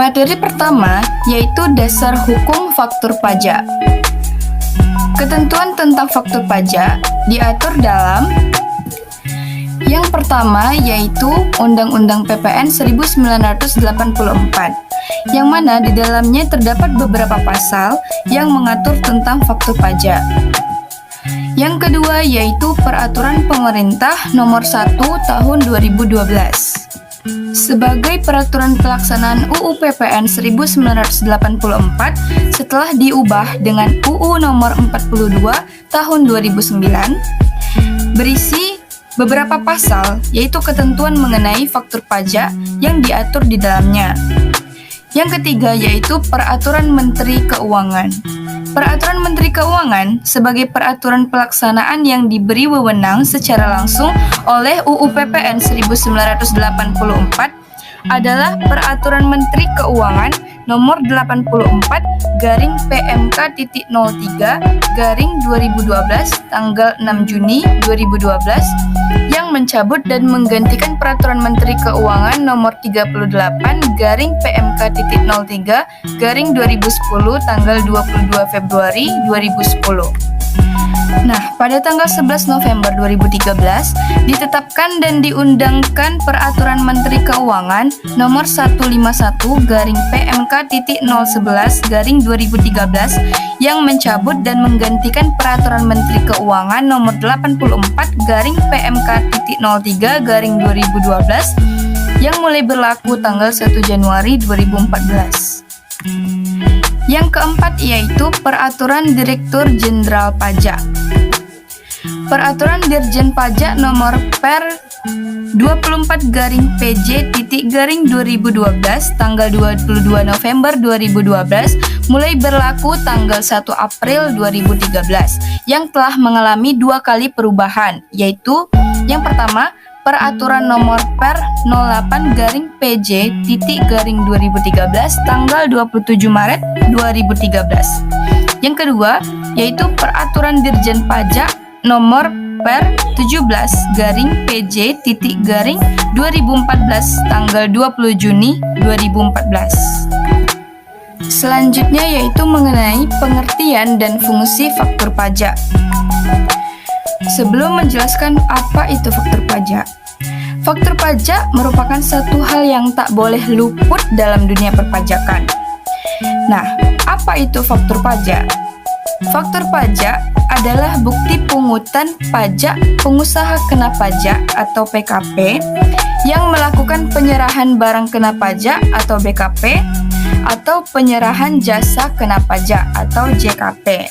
Materi pertama yaitu dasar hukum faktur pajak. Ketentuan tentang faktur pajak diatur dalam yang pertama yaitu Undang-Undang PPN 1984, yang mana di dalamnya terdapat beberapa pasal yang mengatur tentang faktur pajak. Yang kedua yaitu Peraturan Pemerintah Nomor 1 Tahun 2012. Sebagai peraturan pelaksanaan UU PPN 1984 setelah diubah dengan UU Nomor 42 Tahun 2009, berisi beberapa pasal yaitu ketentuan mengenai faktur pajak yang diatur di dalamnya. Yang ketiga yaitu Peraturan Menteri Keuangan. Peraturan Menteri Keuangan sebagai peraturan pelaksanaan yang diberi wewenang secara langsung oleh UU PPN 1984 adalah Peraturan Menteri Keuangan Nomor 84/PMK.03/2012 tanggal 6 Juni 2012 yang mencabut dan menggantikan Peraturan Menteri Keuangan Nomor 38/PMK.03/2010 tanggal 22 Februari 2010. Nah, pada tanggal 11 November 2013 ditetapkan dan diundangkan Peraturan Menteri Keuangan Nomor 151/PMK.011/2013 yang mencabut dan menggantikan Peraturan Menteri Keuangan Nomor 84/PMK.03/2012 yang mulai berlaku tanggal 1 Januari 2014. Yang keempat yaitu Peraturan Direktur Jenderal Pajak. Peraturan Dirjen Pajak Nomor Per 24/PJ.2012 tanggal 22 November 2012 mulai berlaku tanggal 1 April 2013 yang telah mengalami 2 kali perubahan, yaitu yang pertama Peraturan Nomor Per 08/PJ.2013 tanggal 27 Maret 2013. Yang kedua yaitu Peraturan Dirjen Pajak Nomor Per 17/PJ.2014 tanggal 20 Juni 2014. Selanjutnya yaitu mengenai pengertian dan fungsi faktur pajak. Sebelum menjelaskan apa itu faktur pajak, faktur pajak merupakan satu hal yang tak boleh luput dalam dunia perpajakan. Nah, apa itu faktur pajak? Faktur pajak adalah bukti pungutan pajak pengusaha kena pajak atau PKP yang melakukan penyerahan barang kena pajak atau BKP atau penyerahan jasa kena pajak atau JKP.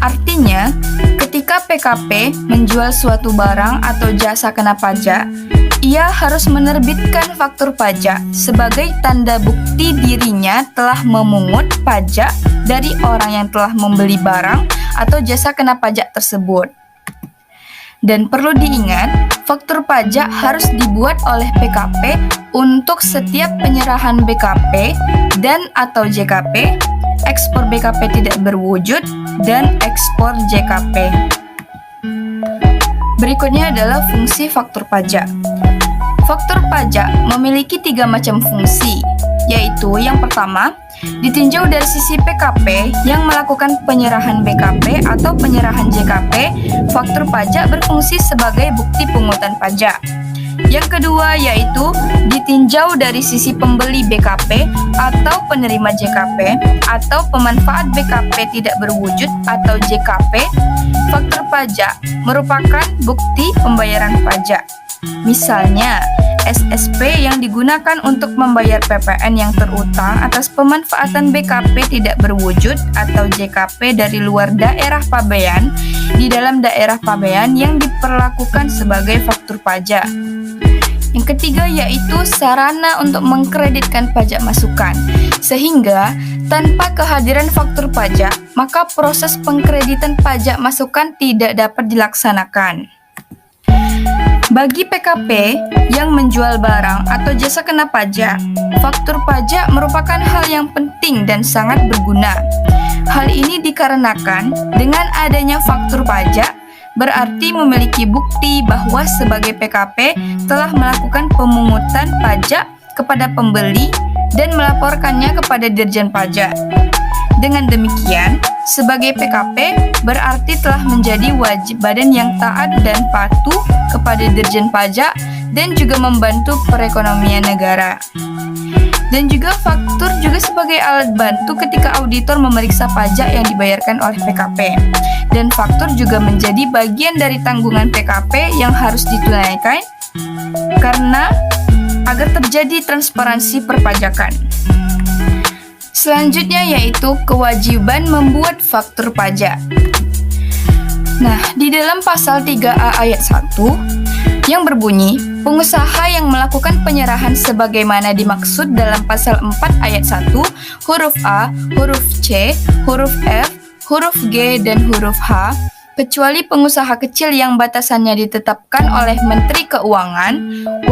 Artinya, ketika PKP menjual suatu barang atau jasa kena pajak, ia harus menerbitkan faktur pajak sebagai tanda bukti dirinya telah memungut pajak dari orang yang telah membeli barang atau jasa kena pajak tersebut. Dan perlu diingat, faktur pajak harus dibuat oleh PKP untuk setiap penyerahan BKP dan atau JKP, ekspor BKP tidak berwujud, dan ekspor JKP. Berikutnya adalah fungsi faktur pajak. Faktur pajak memiliki 3 macam fungsi, yaitu yang pertama, ditinjau dari sisi PKP yang melakukan penyerahan BKP atau penyerahan JKP, faktur pajak berfungsi sebagai bukti pungutan pajak. Yang kedua yaitu ditinjau dari sisi pembeli BKP atau penerima JKP atau pemanfaat BKP tidak berwujud atau JKP, faktur pajak merupakan bukti pembayaran pajak. Misalnya, SSP yang digunakan untuk membayar PPN yang terutang atas pemanfaatan BKP tidak berwujud atau JKP dari luar daerah pabean di dalam daerah pabean yang diperlakukan sebagai faktur pajak. Yang ketiga yaitu sarana untuk mengkreditkan pajak masukan, sehingga tanpa kehadiran faktur pajak, maka proses pengkreditan pajak masukan tidak dapat dilaksanakan. Bagi PKP yang menjual barang atau jasa kena pajak, faktur pajak merupakan hal yang penting dan sangat berguna. Hal ini dikarenakan dengan adanya faktur pajak, berarti memiliki bukti bahwa sebagai PKP telah melakukan pemungutan pajak kepada pembeli dan melaporkannya kepada Dirjen Pajak. Dengan demikian, sebagai PKP berarti telah menjadi wajib badan yang taat dan patuh kepada Dirjen Pajak dan juga membantu perekonomian negara. Dan juga faktur juga sebagai alat bantu ketika auditor memeriksa pajak yang dibayarkan oleh PKP. Dan faktur juga menjadi bagian dari tanggungan PKP yang harus ditunaikan karena agar terjadi transparansi perpajakan. Selanjutnya yaitu kewajiban membuat faktur pajak. Nah, di dalam pasal 3A ayat 1 yang berbunyi, pengusaha yang melakukan penyerahan sebagaimana dimaksud dalam pasal 4 ayat 1, huruf A, huruf C, huruf F, huruf G, dan huruf H, kecuali pengusaha kecil yang batasannya ditetapkan oleh Menteri Keuangan,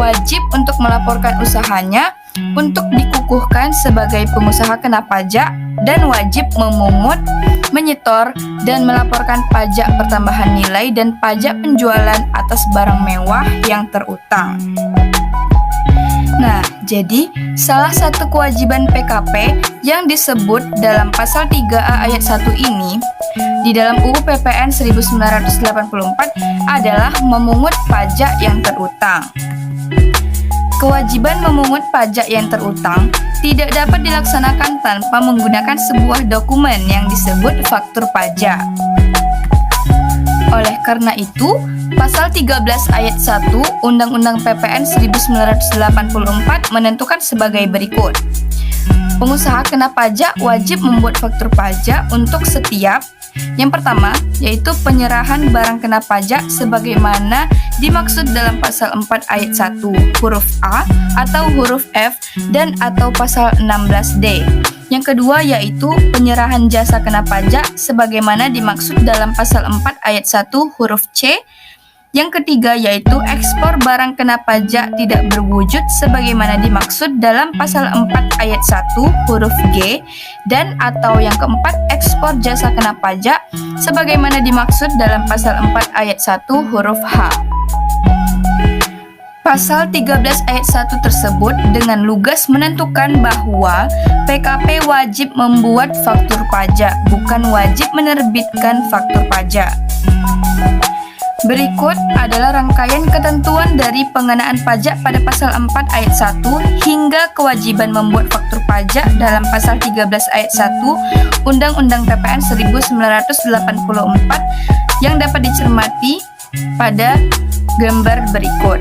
wajib untuk melaporkan usahanya untuk dikukuhkan sebagai pengusaha kena pajak dan wajib memungut, menyetor, dan melaporkan pajak pertambahan nilai dan pajak penjualan atas barang mewah yang terutang. Nah, jadi salah satu kewajiban PKP yang disebut dalam pasal 3A ayat 1 ini di dalam UU PPN 1984 adalah memungut pajak yang terutang. Kewajiban memungut pajak yang terutang tidak dapat dilaksanakan tanpa menggunakan sebuah dokumen yang disebut faktur pajak. Oleh karena itu, pasal 13 ayat 1 Undang-Undang PPN 1984 menentukan sebagai berikut. Pengusaha kena pajak wajib membuat faktur pajak untuk setiap yang pertama, yaitu penyerahan barang kena pajak sebagaimana dimaksud dalam pasal 4 ayat 1 huruf A atau huruf F dan atau pasal 16D. Yang kedua yaitu penyerahan jasa kena pajak sebagaimana dimaksud dalam pasal 4 ayat 1 huruf C. Yang ketiga yaitu ekspor barang kena pajak tidak berwujud sebagaimana dimaksud dalam pasal 4 ayat 1 huruf G, dan atau yang keempat ekspor jasa kena pajak sebagaimana dimaksud dalam pasal 4 ayat 1 huruf H. Pasal 13 ayat 1 tersebut dengan lugas menentukan bahwa PKP wajib membuat faktur pajak, bukan wajib menerbitkan faktur pajak. Berikut adalah rangkaian ketentuan dari pengenaan pajak pada pasal 4 ayat 1 hingga kewajiban membuat faktur pajak dalam pasal 13 ayat 1 Undang-Undang PPN 1984 yang dapat dicermati pada gambar berikut.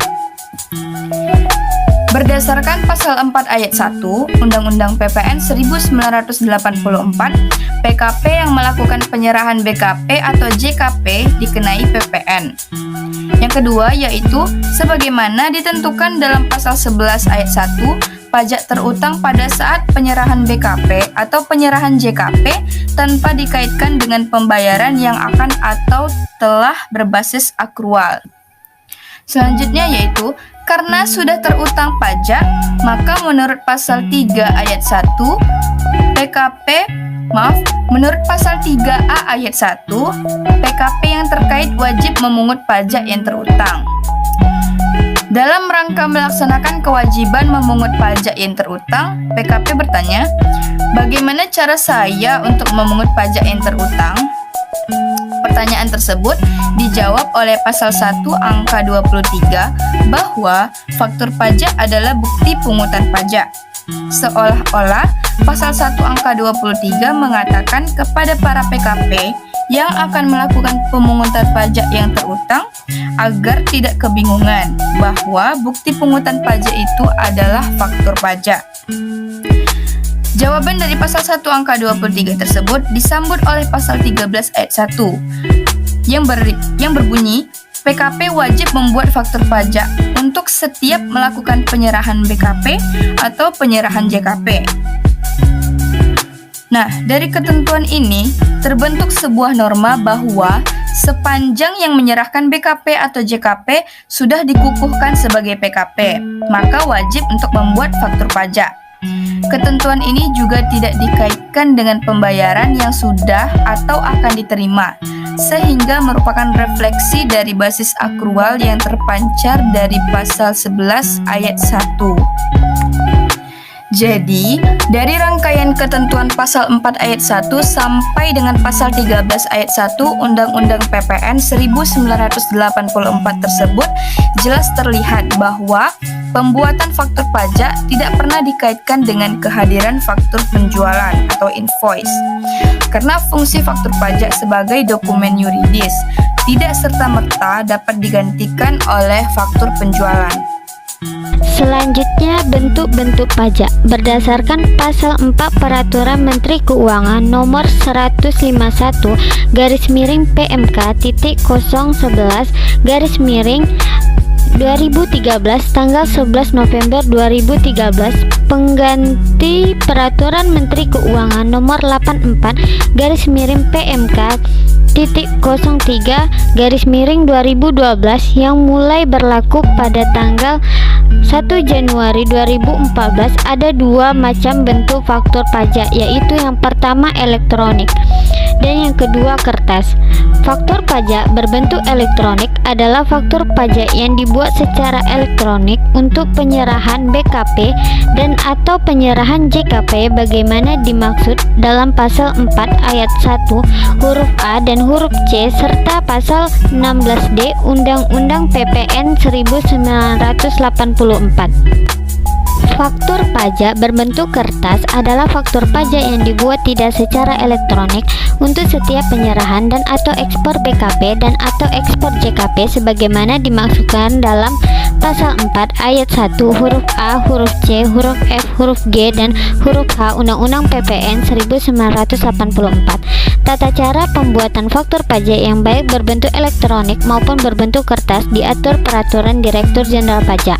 Berdasarkan pasal 4 ayat 1 Undang-Undang PPN 1984, PKP yang melakukan penyerahan BKP atau JKP dikenai PPN. Yang kedua yaitu sebagaimana ditentukan dalam pasal 11 ayat 1, pajak terutang pada saat penyerahan BKP atau penyerahan JKP tanpa dikaitkan dengan pembayaran yang akan atau telah berbasis akrual. Selanjutnya yaitu karena sudah terutang pajak, maka menurut pasal 3 ayat 1 menurut pasal 3A ayat 1 PKP yang terkait wajib memungut pajak yang terutang. Dalam rangka melaksanakan kewajiban memungut pajak yang terutang, PKP bertanya, bagaimana cara saya untuk memungut pajak yang terutang? Pertanyaan tersebut dijawab oleh pasal 1 angka 23 bahwa faktur pajak adalah bukti pungutan pajak. Seolah-olah pasal 1 angka 23 mengatakan kepada para PKP yang akan melakukan pemungutan pajak yang terutang agar tidak kebingungan bahwa bukti pungutan pajak itu adalah faktur pajak. Jawaban dari pasal 1 angka 23 tersebut disambut oleh pasal 13 ayat 1 yang berbunyi PKP wajib membuat faktur pajak untuk setiap melakukan penyerahan BKP atau penyerahan JKP. Nah, dari ketentuan ini terbentuk sebuah norma bahwa sepanjang yang menyerahkan BKP atau JKP sudah dikukuhkan sebagai PKP, maka wajib untuk membuat faktur pajak. Ketentuan ini juga tidak dikaitkan dengan pembayaran yang sudah atau akan diterima, sehingga merupakan refleksi dari basis akrual yang terpancar dari pasal 11 ayat 1. Jadi, dari rangkaian ketentuan pasal 4 ayat 1 sampai dengan pasal 13 ayat 1 Undang-Undang PPN 1984 tersebut jelas terlihat bahwa pembuatan faktur pajak tidak pernah dikaitkan dengan kehadiran faktur penjualan atau invoice. Karena fungsi faktur pajak sebagai dokumen yuridis tidak serta-merta dapat digantikan oleh faktur penjualan. Selanjutnya, bentuk-bentuk pajak. Berdasarkan pasal 4 Peraturan Menteri Keuangan nomor 159/PMK.011/2013 tanggal 11 November 2013 pengganti Peraturan Menteri Keuangan nomor 84/PMK.03/2012 yang mulai berlaku pada tanggal 1 Januari 2014. Ada dua macam bentuk faktur pajak, yaitu yang pertama elektronik dan yang kedua kertas. Faktur pajak berbentuk elektronik adalah faktur pajak yang dibuat secara elektronik untuk penyerahan BKP dan atau penyerahan JKP sebagaimana dimaksud dalam pasal 4 ayat 1 huruf A dan huruf C serta pasal 16D Undang-Undang PPN 1984. Faktur pajak berbentuk kertas adalah faktur pajak yang dibuat tidak secara elektronik untuk setiap penyerahan dan atau ekspor BKP dan atau ekspor JKP sebagaimana dimaksudkan dalam pasal 4 ayat 1 huruf A, huruf C, huruf F, huruf G, dan huruf H Undang-Undang PPN 1984. Tata cara pembuatan faktur pajak yang baik berbentuk elektronik maupun berbentuk kertas diatur Peraturan Direktur Jenderal Pajak.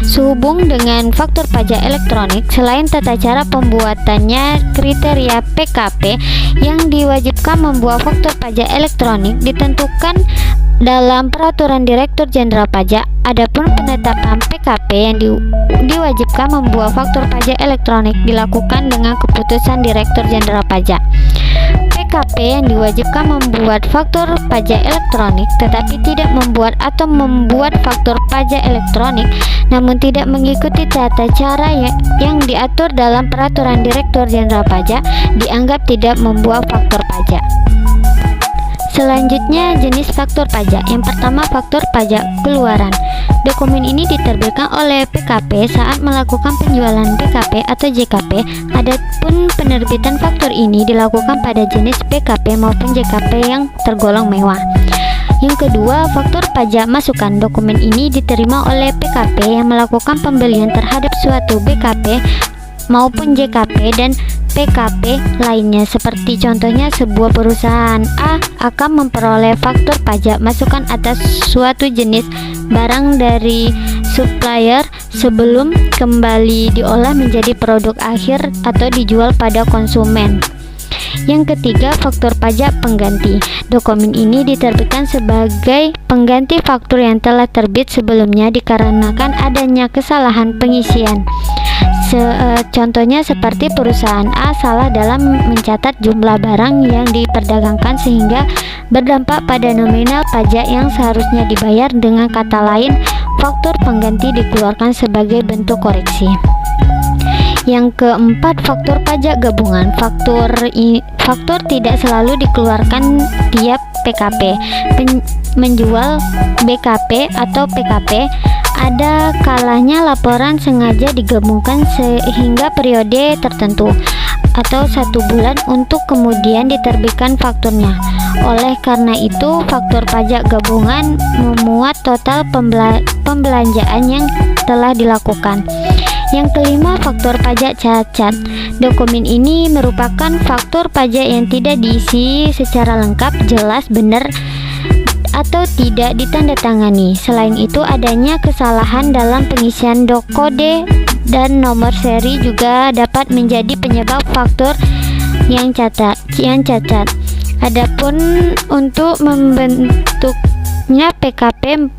Sehubung dengan faktur pajak elektronik, selain tata cara pembuatannya, kriteria PKP yang diwajibkan membuat faktur pajak elektronik ditentukan dalam Peraturan Direktur Jenderal Pajak. Adapun penetapan PKP yang diwajibkan membuat faktur pajak elektronik dilakukan dengan keputusan Direktur Jenderal Pajak. PKP yang diwajibkan membuat faktur pajak elektronik tetapi tidak membuat atau membuat faktur pajak elektronik namun tidak mengikuti tata cara yang diatur dalam Peraturan Direktur Jenderal Pajak dianggap tidak membuat faktur pajak. Selanjutnya, jenis faktur pajak. Yang pertama, faktur pajak keluaran. Dokumen ini diterbitkan oleh PKP saat melakukan penjualan BKP atau JKP. Adapun penerbitan faktur ini dilakukan pada jenis BKP maupun JKP yang tergolong mewah. Yang kedua, faktur pajak masukan. Dokumen ini diterima oleh PKP yang melakukan pembelian terhadap suatu BKP maupun JKP dan PKP lainnya. Seperti contohnya, sebuah perusahaan A akan memperoleh faktur pajak masukan atas suatu jenis barang dari supplier sebelum kembali diolah menjadi produk akhir atau dijual pada konsumen. Yang ketiga, faktur pajak pengganti. Dokumen ini diterbitkan sebagai pengganti faktur yang telah terbit sebelumnya dikarenakan adanya kesalahan pengisian. Contohnya seperti perusahaan A salah dalam mencatat jumlah barang yang diperdagangkan sehingga berdampak pada nominal pajak yang seharusnya dibayar. Dengan kata lain, faktur pengganti dikeluarkan sebagai bentuk koreksi. Yang keempat, faktur pajak gabungan. Faktur tidak selalu dikeluarkan tiap PKP. Menjual BKP atau PKP, ada kalanya laporan sengaja digabungkan sehingga periode tertentu atau 1 bulan untuk kemudian diterbitkan fakturnya. Oleh karena itu, faktur pajak gabungan memuat total pembelanjaan yang telah dilakukan. Yang kelima, faktur pajak cacat. Dokumen ini merupakan faktur pajak yang tidak diisi secara lengkap, jelas, benar, atau tidak ditandatangani. Selain itu, adanya kesalahan dalam pengisian kode dan nomor seri juga dapat menjadi penyebab faktur yang cacat. Adapun untuk membentuknya, PKP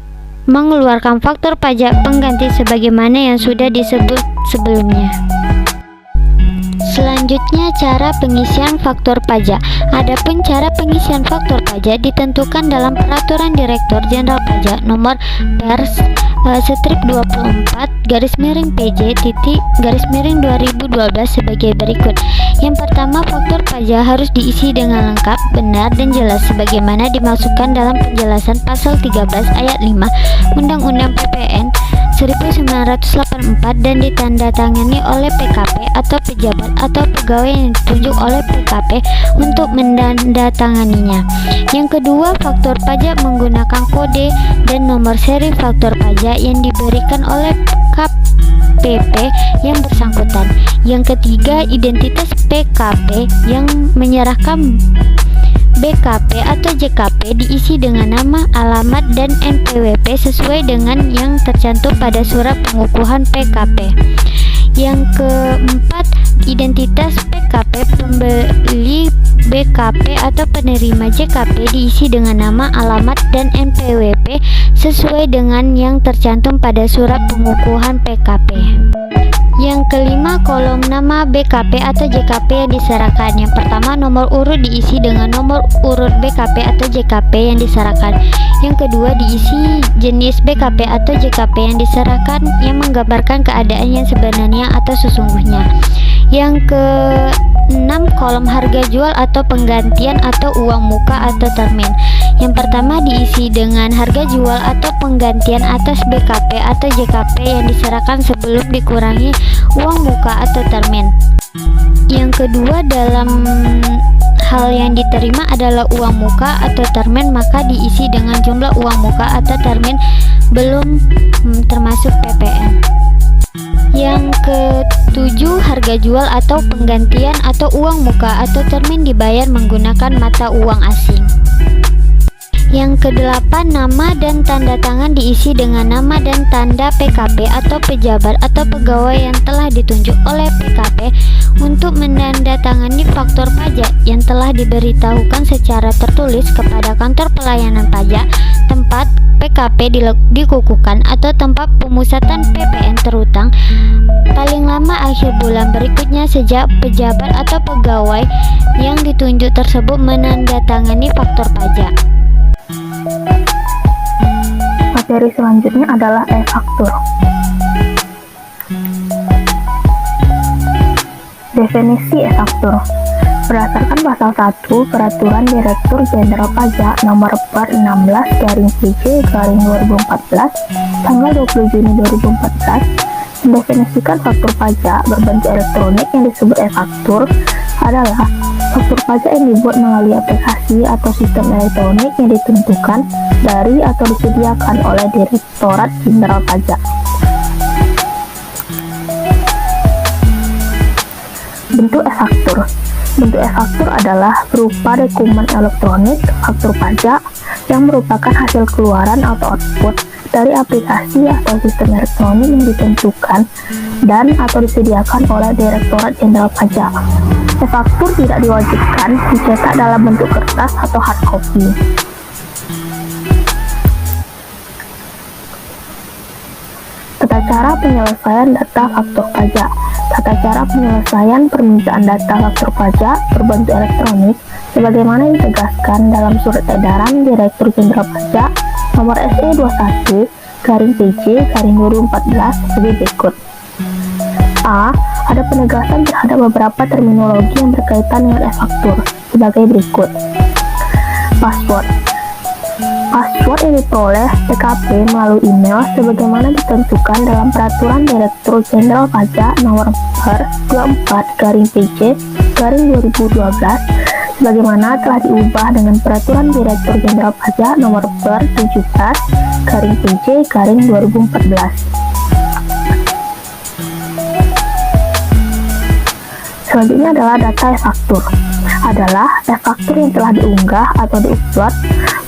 mengeluarkan faktur pajak pengganti sebagaimana yang sudah disebut sebelumnya. Selanjutnya, Selanjutnya, cara pengisian faktur pajak. Adapun cara pengisian faktur pajak ditentukan dalam Peraturan Direktur Jenderal Pajak Nomor Per/24/PJ/2012 sebagai berikut. Yang pertama, faktur pajak harus diisi dengan lengkap, benar, dan jelas sebagaimana dimaksudkan dalam penjelasan pasal 13 ayat 5 Undang-Undang PPN 1984 dan ditandatangani oleh PKP atau pejabat atau pegawai yang ditunjuk oleh PKP untuk menandatanganinya. Yang kedua, faktur pajak menggunakan kode dan nomor seri faktur pajak yang diberikan oleh KPP yang bersangkutan. Yang ketiga, identitas PKP yang menyerahkan BKP atau JKP diisi dengan nama, alamat, dan NPWP sesuai dengan yang tercantum pada surat pengukuhan PKP. Yang keempat, identitas PKP pembeli BKP atau penerima JKP diisi dengan nama, alamat, dan NPWP sesuai dengan yang tercantum pada surat pengukuhan PKP. Yang kelima, kolom nama BKP atau JKP yang diserahkan. Yang pertama, nomor urut diisi dengan nomor urut BKP atau JKP yang diserahkan. Yang kedua, diisi jenis BKP atau JKP yang diserahkan yang menggambarkan keadaan yang sebenarnya atau sesungguhnya. Yang keenam, kolom harga jual atau penggantian atau uang muka atau termin. Yang pertama diisi dengan harga jual atau penggantian atas BKP atau JKP yang diserahkan sebelum dikurangi uang muka atau termin. Yang kedua, dalam hal yang diterima adalah uang muka atau termin, maka diisi dengan jumlah uang muka atau termin belum termasuk PPN. Yang ketujuh, harga jual atau penggantian atau uang muka atau termin dibayar menggunakan mata uang asing. Yang kedelapan, nama dan tanda tangan diisi dengan nama dan tanda PKP atau pejabat atau pegawai yang telah ditunjuk oleh PKP untuk menandatangani faktur pajak yang telah diberitahukan secara tertulis kepada kantor pelayanan pajak tempat PKP dikukuhkan atau tempat pemusatan PPN terutang paling lama akhir bulan berikutnya sejak pejabat atau pegawai yang ditunjuk tersebut menandatangani faktur pajak. Materi selanjutnya adalah e-faktur. Definisi e-faktur. Berdasarkan pasal 1 Peraturan Direktur Jenderal Pajak Nomor Per/PJ/2014 tanggal 20 Juni 2014 mendefinisikan faktur pajak berbentuk elektronik yang disebut e-faktur adalah faktur pajak yang dibuat melalui aplikasi atau sistem elektronik yang ditentukan dari atau disediakan oleh Direktorat Jenderal Pajak. Bentuk e-faktur. Bentuk e-faktur adalah berupa dokumen elektronik faktur pajak yang merupakan hasil keluaran atau output dari aplikasi atau sistem elektronik yang ditentukan dan atau disediakan oleh Direktorat Jenderal Pajak. E-faktur tidak diwajibkan dicetak dalam bentuk kertas atau hard copy. Tata cara penyelesaian data faktur pajak. Tata cara penyelesaian permintaan data faktur pajak berbentuk elektronik sebagaimana ditegaskan dalam Surat Edaran Direktur Jenderal Pajak Nomor SE21/PJ/2014 sebagai berikut. A. Ada penegasan terhadap beberapa terminologi yang berkaitan dengan e-faktur sebagai berikut. Password. Password yang diperoleh PKP melalui email sebagaimana ditentukan dalam Peraturan Direktur Jenderal Pajak Nomor Per/PJ/2012 sebagaimana telah diubah dengan Peraturan Direktur Jenderal Pajak Nomor Per/17/PJ/2014. Selanjutnya adalah data e-faktur. Adalah e-faktur yang telah diunggah atau diupload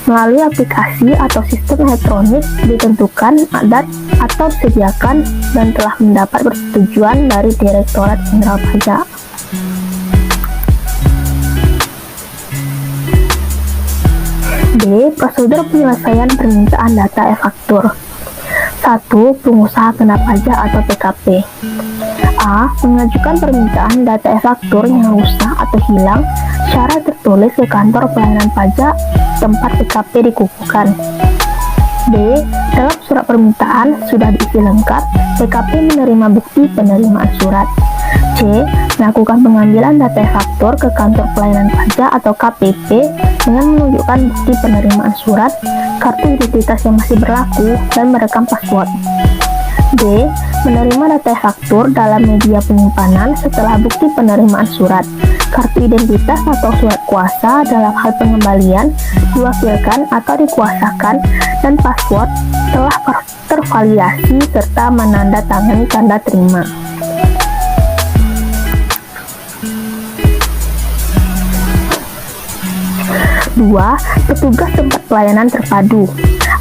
melalui aplikasi atau sistem elektronik ditentukan dan atau disediakan dan telah mendapat persetujuan dari Direktorat Jenderal Pajak. D. Prosedur penyelesaian permintaan data e-faktur. 1. Pengusaha kena pajak atau PKP. A. Mengajukan permintaan data e-faktur yang rusak atau hilang secara tertulis ke kantor pelayanan pajak tempat PKP dikukuhkan. B. Dalam surat permintaan sudah diisi lengkap, PKP menerima bukti penerimaan surat. C. Melakukan pengambilan data e-faktur ke kantor pelayanan pajak atau KPP dengan menunjukkan bukti penerimaan surat, kartu identitas yang masih berlaku, dan merekam password. D. Menerima data e-faktur dalam media penyimpanan setelah bukti penerimaan surat, kartu identitas atau surat kuasa dalam hal pengembalian diwakilkan atau dikuasakan, dan password telah tervalidasi serta menandatangani tanda terima. 2. Petugas tempat pelayanan terpadu.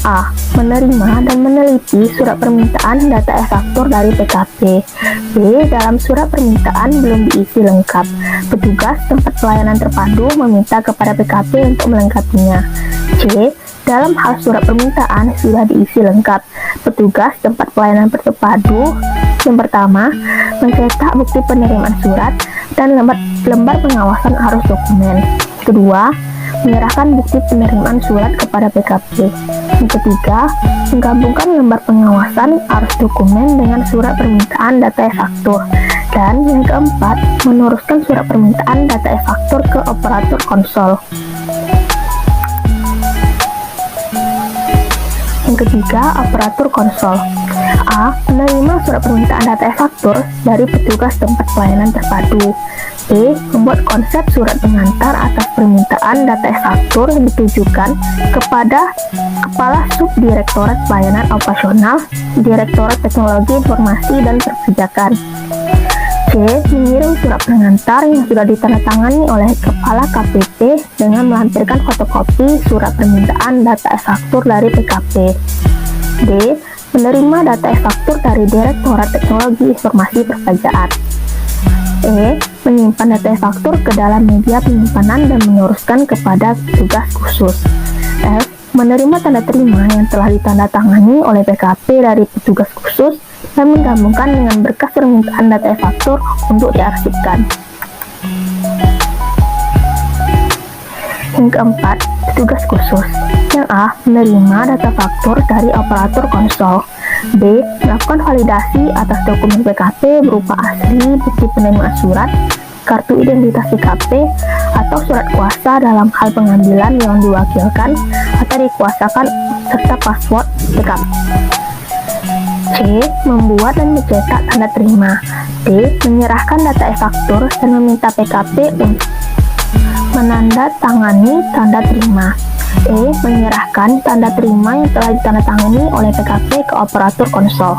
A. Menerima dan meneliti surat permintaan data e-faktur dari PKP. B. Dalam surat permintaan belum diisi lengkap, petugas tempat pelayanan terpadu meminta kepada PKP untuk melengkapinya. C. Dalam hal surat permintaan sudah diisi lengkap, petugas tempat pelayanan terpadu yang pertama mencetak bukti penerimaan surat dan lembar pengawasan arus dokumen. Kedua, menyerahkan bukti penerimaan surat kepada PKP. Yang ketiga, menggabungkan lembar pengawasan arus dokumen dengan surat permintaan data e-faktur. Dan yang keempat, meneruskan surat permintaan data e-faktur ke operator konsol. Yang ketiga, operator konsol. A. Menerima surat permintaan data e-faktur dari petugas tempat pelayanan terpadu. B. Membuat konsep surat pengantar atas permintaan data e-faktur yang ditujukan kepada Kepala Subdirektorat Pelayanan Operasional, Direktorat Teknologi Informasi dan Perpajakan. C. Mengirim surat pengantar yang sudah ditandatangani oleh Kepala KPP dengan melampirkan fotokopi surat permintaan data e-faktur dari PKP. D. Menerima data e-faktur dari Direktorat Teknologi Informasi Perpajakan. E. Menyimpan data e-faktur ke dalam media penyimpanan dan meneruskan kepada petugas khusus. F. Menerima tanda terima yang telah ditandatangani oleh PKP dari petugas khusus dan menggabungkan dengan berkas permintaan data e-faktur untuk diarsipkan. Yang keempat, petugas khusus. Yang A. Menerima data faktur dari operator konsol. B. Melakukan validasi atas dokumen PKP berupa asli, bukti penerimaan surat, kartu identitas PKP, atau surat kuasa dalam hal pengambilan yang diwakilkan atau dikuasakan serta password PKP. C. Membuat dan mencetak tanda terima. D. Menyerahkan data e-faktur dan meminta PKP untuk menandatangani tanda terima. E. Menyerahkan tanda terima yang telah ditandatangani oleh PKP ke operator konsol.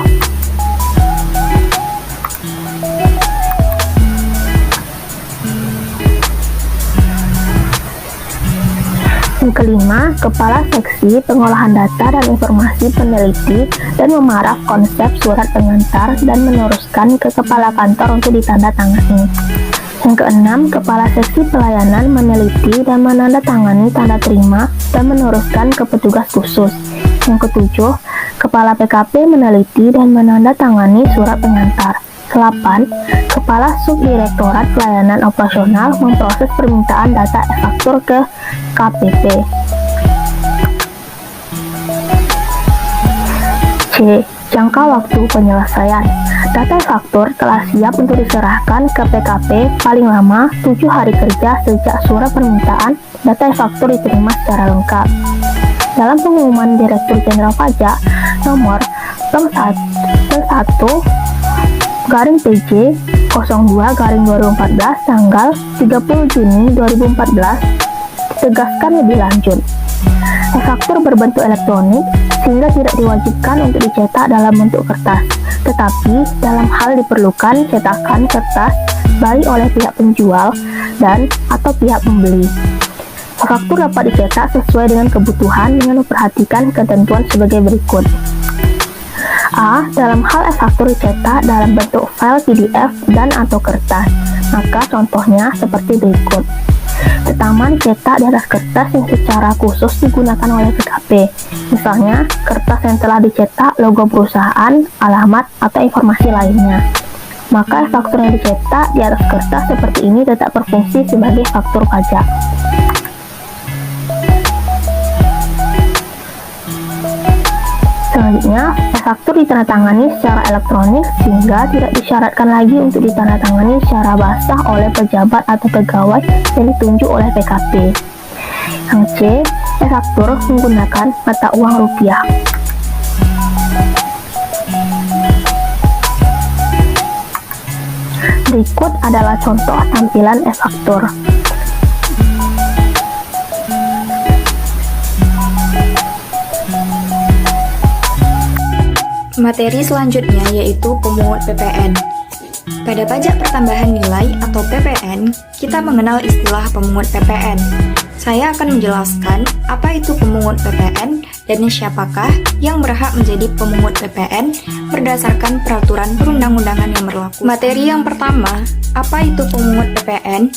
Yang kelima, Kepala Seksi Pengolahan Data dan Informasi Peneliti dan memaraf konsep surat pengantar dan meneruskan ke Kepala Kantor untuk ditandatangani. Yang keenam, Kepala Seksi Pelayanan meneliti dan menandatangani tanda terima dan meneruskan ke petugas khusus. Yang ketujuh, Kepala PKP meneliti dan menandatangani surat pengantar. 8. Kepala Subdirektorat Pelayanan Operasional memproses permintaan data e-faktur ke KPP. C. Jangka waktu penyelesaian. Data e-faktur telah siap untuk diserahkan ke PKP paling lama 7 hari kerja sejak surat permintaan data e-faktur diterima secara lengkap. Dalam pengumuman Direktur Jenderal Pajak nomor 1/PJ 02/2014 tanggal 30 Juni 2014 ditegaskan lebih lanjut. E-faktur berbentuk elektronik sehingga tidak diwajibkan untuk dicetak dalam bentuk kertas, tetapi dalam hal diperlukan cetakan kertas baik oleh pihak penjual dan atau pihak pembeli. E-faktur dapat dicetak sesuai dengan kebutuhan dengan memperhatikan ketentuan sebagai berikut. A. Dalam hal e-faktur dicetak dalam bentuk file PDF dan atau kertas, maka contohnya seperti berikut. Pertama, dicetak di atas kertas yang secara khusus digunakan oleh PKP, misalnya kertas yang telah dicetak logo perusahaan, alamat, atau informasi lainnya. maka faktur yang dicetak di atas kertas seperti ini tetap berfungsi sebagai faktur pajak. Selanjutnya, e-faktur ditandatangani secara elektronik sehingga tidak disyaratkan lagi untuk ditandatangani secara basah oleh pejabat atau pegawai yang ditunjuk oleh PKP. Yang C, e-faktur menggunakan mata uang rupiah. Berikut adalah contoh tampilan e-faktur. Materi selanjutnya yaitu pemungut PPN. Pada pajak pertambahan nilai atau PPN, kita mengenal istilah pemungut PPN. Saya akan menjelaskan apa itu pemungut PPN dan siapakah yang berhak menjadi pemungut PPN berdasarkan peraturan perundang-undangan yang berlaku. Materi yang pertama, apa itu pemungut PPN?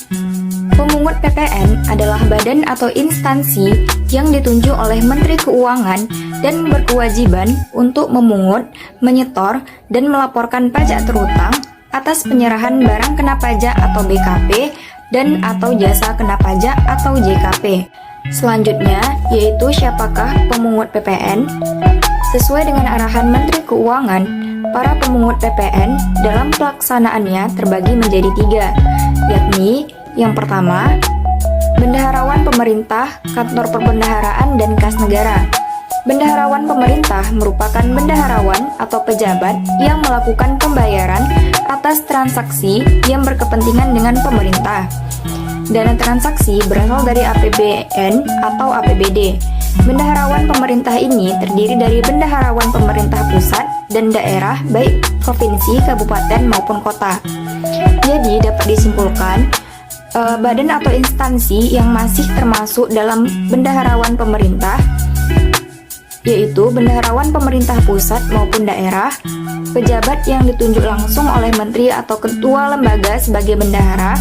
Pemungut PPN adalah badan atau instansi yang ditunjuk oleh Menteri Keuangan dan berkewajiban untuk memungut, menyetor, dan melaporkan pajak terutang atas penyerahan barang kena pajak atau BKP dan atau jasa kena pajak atau JKP. Selanjutnya, yaitu siapakah pemungut PPN? Sesuai dengan arahan Menteri Keuangan, para pemungut PPN dalam pelaksanaannya terbagi menjadi 3, yakni yang pertama, bendaharawan pemerintah, kantor perbendaharaan, dan kas negara. Bendaharawan pemerintah merupakan bendaharawan atau pejabat yang melakukan pembayaran atas transaksi yang berkepentingan dengan pemerintah. Dana transaksi berasal dari APBN atau APBD. Bendaharawan pemerintah ini terdiri dari bendaharawan pemerintah pusat dan daerah, baik provinsi, kabupaten, maupun kota. Jadi dapat disimpulkan, badan atau instansi yang masih termasuk dalam bendaharawan pemerintah yaitu bendaharawan pemerintah pusat maupun daerah, pejabat yang ditunjuk langsung oleh menteri atau ketua lembaga sebagai bendahara,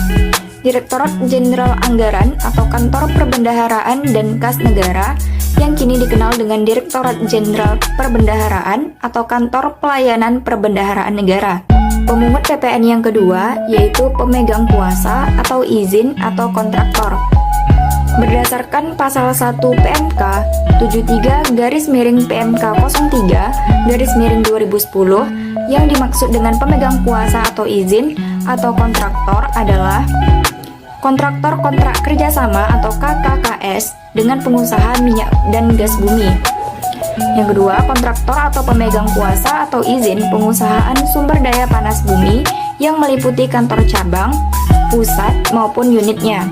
Direktorat Jenderal Anggaran atau Kantor Perbendaharaan dan Kas Negara yang kini dikenal dengan Direktorat Jenderal Perbendaharaan atau Kantor Pelayanan Perbendaharaan Negara. Pemungut PPN yang kedua yaitu pemegang kuasa atau izin atau kontraktor. Berdasarkan pasal 1 PMK 73/PMK 03/2010 yang dimaksud dengan pemegang kuasa atau izin atau kontraktor adalah kontraktor kontrak kerjasama atau KKKS dengan pengusaha minyak dan gas bumi. Yang kedua, kontraktor atau pemegang kuasa atau izin pengusahaan sumber daya panas bumi yang meliputi kantor cabang, pusat, maupun unitnya.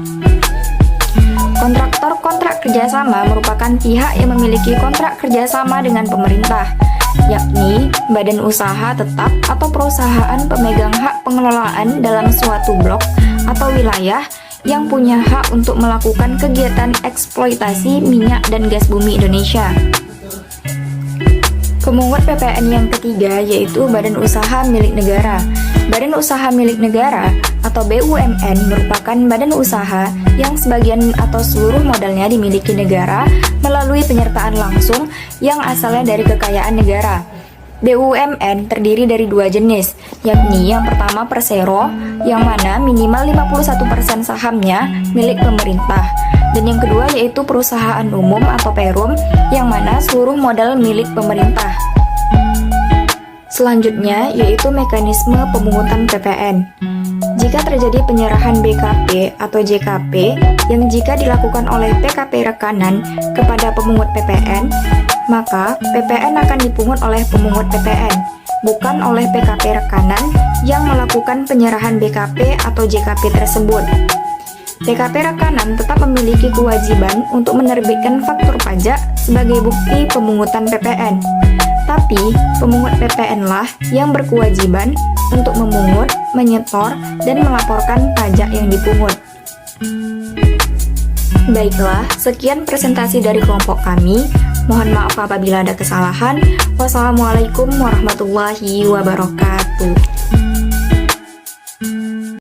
Kontraktor kontrak kerjasama merupakan pihak yang memiliki kontrak kerjasama dengan pemerintah, yakni badan usaha tetap atau perusahaan pemegang hak pengelolaan dalam suatu blok atau wilayah yang punya hak untuk melakukan kegiatan eksploitasi minyak dan gas bumi Indonesia. Pemungut PPN yang ketiga yaitu badan usaha milik negara. Badan usaha milik negara atau BUMN merupakan badan usaha yang sebagian atau seluruh modalnya dimiliki negara melalui penyertaan langsung yang asalnya dari kekayaan negara. BUMN terdiri dari 2 jenis, yakni yang pertama Persero, yang mana minimal 51% sahamnya milik pemerintah, dan yang kedua yaitu perusahaan umum atau Perum, yang mana seluruh modal milik pemerintah. Selanjutnya yaitu mekanisme pemungutan PPN. Jika terjadi penyerahan BKP atau JKP yang jika dilakukan oleh PKP rekanan kepada pemungut PPN, maka PPN akan dipungut oleh pemungut PPN, bukan oleh PKP rekanan yang melakukan penyerahan BKP atau JKP tersebut. PKP rekanan tetap memiliki kewajiban untuk menerbitkan faktur pajak sebagai bukti pemungutan PPN. Tapi, pemungut PPN lah yang berkewajiban untuk memungut, menyetor, dan melaporkan pajak yang dipungut. Baiklah, sekian presentasi dari kelompok kami. Mohon maaf apabila ada kesalahan. Wassalamualaikum warahmatullahi wabarakatuh.